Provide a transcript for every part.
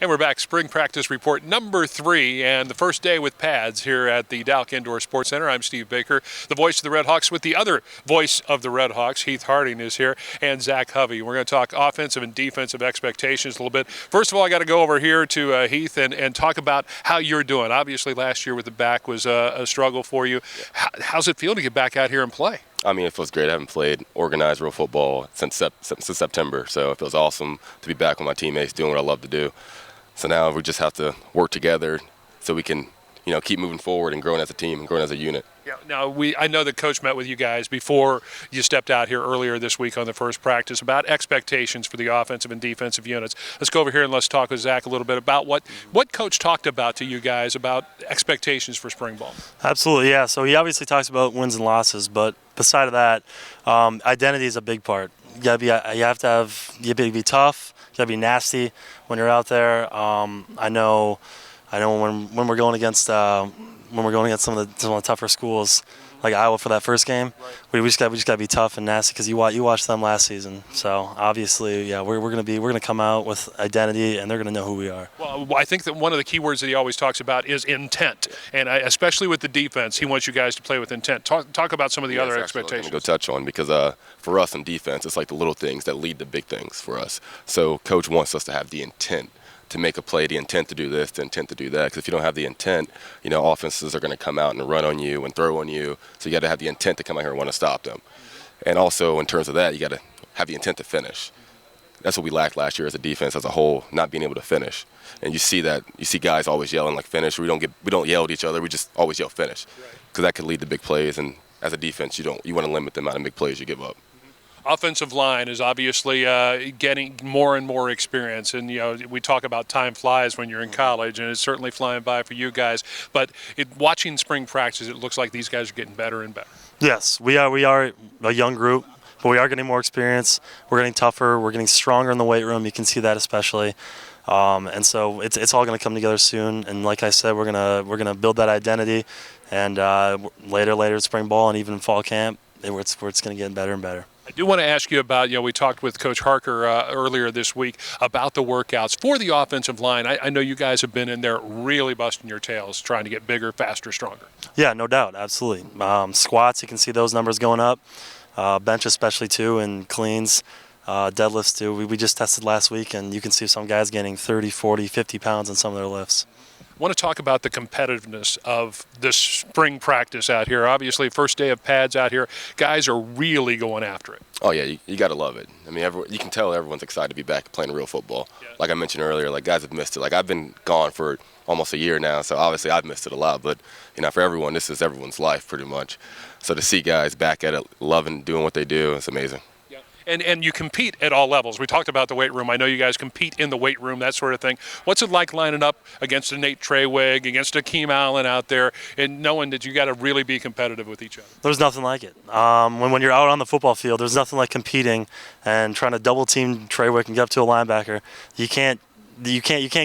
And we're back, spring practice report number 3, and the first day with pads here at the Dalk Indoor Sports Center. I'm Steve Baker, the voice of the Red Hawks, with the other voice of the Red Hawks. Heath Harding is here, and Zach Hovey. We're going to talk offensive and defensive expectations a little bit. First of all, I got to go over here to Heath and talk about how you're doing. Obviously, last year with the back was a struggle for you. How's it feel to get back out here and play? I mean, it feels great. I haven't played organized real football since September, so it feels awesome to be back with my teammates doing what I love to do. So now we just have to work together so we can, keep moving forward and growing as a team and growing as a unit. Yeah. Now, I know that Coach met with you guys before you stepped out here earlier this week on the first practice about expectations for the offensive and defensive units. Let's go over here and let's talk with Zach a little bit about what Coach talked about to you guys about expectations for spring ball. Absolutely, yeah. So he obviously talks about wins and losses, but beside of that, identity is a big part. You have to be tough. You gotta be nasty when you're out there. I know when we're going against some of the tougher schools like Iowa for that first game, we just gotta be tough and nasty because you watched them last season. So obviously, yeah, we're gonna come out with identity and they're gonna know who we are. Well, I think that one of the key words that he always talks about is intent, and especially with the defense, he wants you guys to play with intent. Talk about some of the other expectations. I'm gonna go touch on because for us in defense, it's like the little things that lead to big things for us. So Coach wants us to have the intent to make a play, the intent to do this, the intent to do that. Because if you don't have the intent, offenses are going to come out and run on you and throw on you. So you got to have the intent to come out here and want to stop them. And also in terms of that, you got to have the intent to finish. That's what we lacked last year as a defense as a whole, not being able to finish. And you see that. You see guys always yelling like finish. We don't yell at each other. We just always yell finish, because that could lead to big plays. And as a defense, you want to limit the amount of big plays you give up. Offensive line is obviously getting more and more experience, and we talk about time flies when you're in college, and it's certainly flying by for you guys. But watching spring practice, it looks like these guys are getting better and better. Yes, we are a young group, but we are getting more experience. We're getting tougher. We're getting stronger in the weight room. You can see that especially. And so it's all going to come together soon. And like I said, we're gonna build that identity, and later spring ball and even fall camp, where it's going to get better and better. I do want to ask you about, we talked with Coach Harker earlier this week about the workouts for the offensive line. I know you guys have been in there really busting your tails trying to get bigger, faster, stronger. Yeah, no doubt, absolutely. Squats, you can see those numbers going up. Bench especially too, and cleans. Deadlifts too. We just tested last week, and you can see some guys gaining 30, 40, 50 pounds on some of their lifts. I want to talk about the competitiveness of this spring practice out here. Obviously, first day of pads out here, guys are really going after it. Oh, yeah, you got to love it. I mean, you can tell everyone's excited to be back playing real football. Yeah. Like I mentioned earlier, guys have missed it. I've been gone for almost a year now, so obviously I've missed it a lot. But, for everyone, this is everyone's life pretty much. So to see guys back at it, loving doing what they do, it's amazing. And you compete at all levels. We talked about the weight room. I know you guys compete in the weight room, that sort of thing. What's it like lining up against a Nate Traywig, against a Keem Allen out there, and knowing that you got to really be competitive with each other? There's nothing like it. When you're out on the football field, there's nothing like competing and trying to double team Traywig and get up to a linebacker. You can't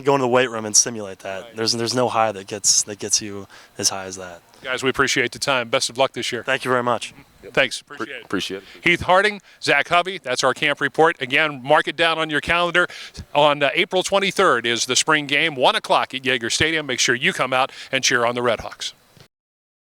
go into the weight room and simulate that. Right. There's no high that gets you as high as that. Guys, we appreciate the time. Best of luck this year. Thank you very much. Yep. Thanks. Appreciate it. Heath Harding, Zach Hovey, that's our camp report. Again, mark it down on your calendar. On April 23rd is the spring game, 1 o'clock at Yager Stadium. Make sure you come out and cheer on the Red Hawks.